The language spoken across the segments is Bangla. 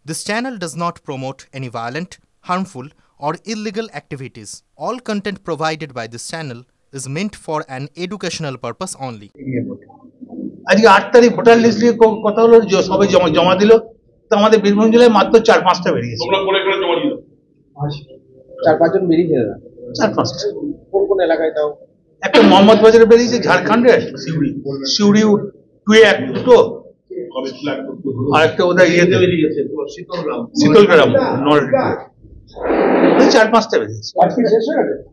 This channel does not promote any violent, harmful, or illegal activities. All content provided by this channel is meant for an educational purpose only. আজকে 8 তারিখ ভোটার লিস্ট নিয়ে কথা হলো, সবাই জমা দিল। তো আমাদের বীরভূম জেলায় মাত্র 4-5টা বেরিয়েছে। তোমরা কোন এখানে জমা দিল? 4-5 জন বেরিয়েছে দাদা। 4-5টা। কোন এলাকায় তাও? একটা মোহাম্মদ বাজারে বেরিয়েছে, ঝাড়খণ্ডের সিউড়ি 2 এ দুটো, আর একটা ওদের ইয়েতে বেরিয়েছে শীতলগ্রাম নলডা। 4-5টা বেরিয়েছে। আজকে শেষ হয়ে গেছে?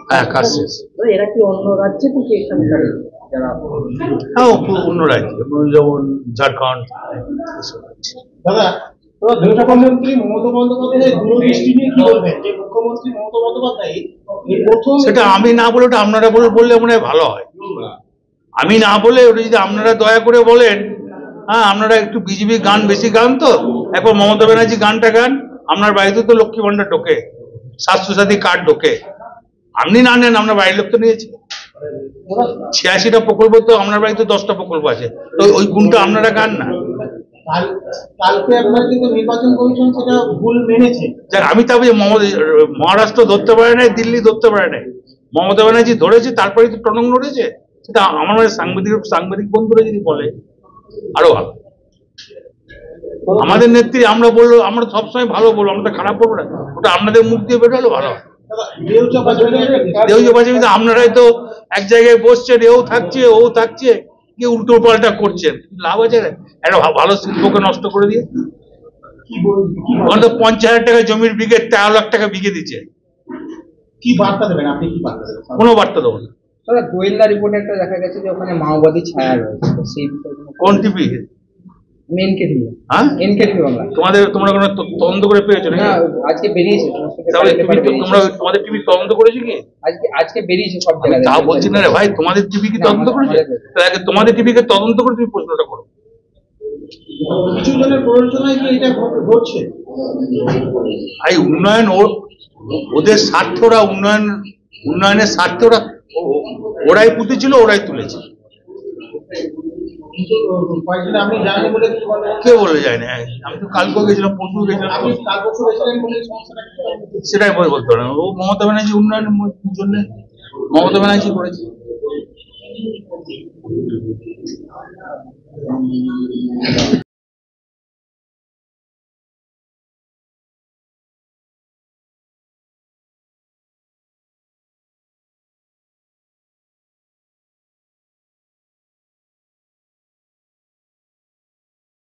হ্যাঁ, কাজ শেষ। এরা কি অন্য রাজ্যে থেকে এখানে যারা হ্যাঁ, অন্য রাজ্য যেমন ঝাড়খণ্ড। দাদা, মুখ্যমন্ত্রী মমতা বন্দ্যোপাধ্যায় দূরদৃষ্টি নিয়ে কি বলবেন? যে মুখ্যমন্ত্রী মমতা বন্দ্যোপাধ্যায় এই প্রথম, সেটা আমি না বলে ওটা আপনারা বললে মনে হয় ভালো হয়। আমি না বলে ওটা যদি আপনারা দয়া করে বলেন, হ্যাঁ আপনারা একটু বিজেপি গান বেশি গান, তো একবার মমতা ব্যানার্জি গানটা গান। আপনার বাড়িতে তো লক্ষ্মী ভান্ডার ঢোকে, স্বাস্থ্যসাথী কার্ড ঢোকে, আপনি না নেন, আপনার বাড়ির লোক তো নিয়েছে। 86টা প্রকল্প, তো আপনার বাড়িতে 10টা প্রকল্প আছে, তো ওই গুণটা আপনারা গান না। কালকে আপনার কিন্তু নির্বাচন কমিশন সেটা ভুল মেনেছে। আমি তা বলি, মহারাষ্ট্র ধরতে পারে নাই, দিল্লি ধরতে পারে নাই, মমতা ব্যানার্জি ধরেছে, তারপরে তো টনক নড়েছে। সেটা আমার সাংবাদিক বন্ধুরা যদি বলে আরো ভালো। আমাদের নেত্রী আমরা বললো, আমরা সবসময় ভালো বলবো, আমরা খারাপ বলবো না। ওটা আপনাদের মুখ দিয়ে বেরোলো ভালো। আপনারাই তো এক জায়গায় বসছেন, এও থাকছে, কি উল্টো পাল্টা করছেন, লাভ আছে? একটা ভালো শিল্পকে নষ্ট করে দিয়ে 50,000 টাকা জমির বিঘে 13 লাখ টাকা বিঘে দিচ্ছে। কি বার্তা দেবেন আপনি? কি বার্তা দেবেন? কোনো বার্তা দেবো না। গোয়েন্দা রিপোর্টে একটা দেখা গেছে যে ওখানে মাওবাদী ছায়া রয়েছে, সেই কোন টিভি? তোমরা কোনো তদন্ত করে পেয়েছো না? আজকে বেরিয়েছে, তাহলে তোমাদের টিভি তদন্ত করেছে কি? আজকে বেরিয়েছে সব জায়গায়। তা বলছি না রে ভাই, তোমাদের টিভি কি তদন্ত করেছে? তাহলে তোমাদের টিভিকে তদন্ত করে তুমি প্রশ্নটা করো। কিছু জনের প্ররোচনায় কি এটা ঘটছে? এই উন্নয়ন ওদের স্বার্থে, ওরা উন্নয়নের স্বার্থে ওরাই পুঁতেছিল, ওরাই তুলেছে। কে বলে যায় না? আমি তো কালকেও গেছিলাম, পরশু গেছিলাম, সেটাই বলতে পারে। ও মমতা ব্যানার্জি উন্নয়নের জন্য মমতা ব্যানার্জি করেছে।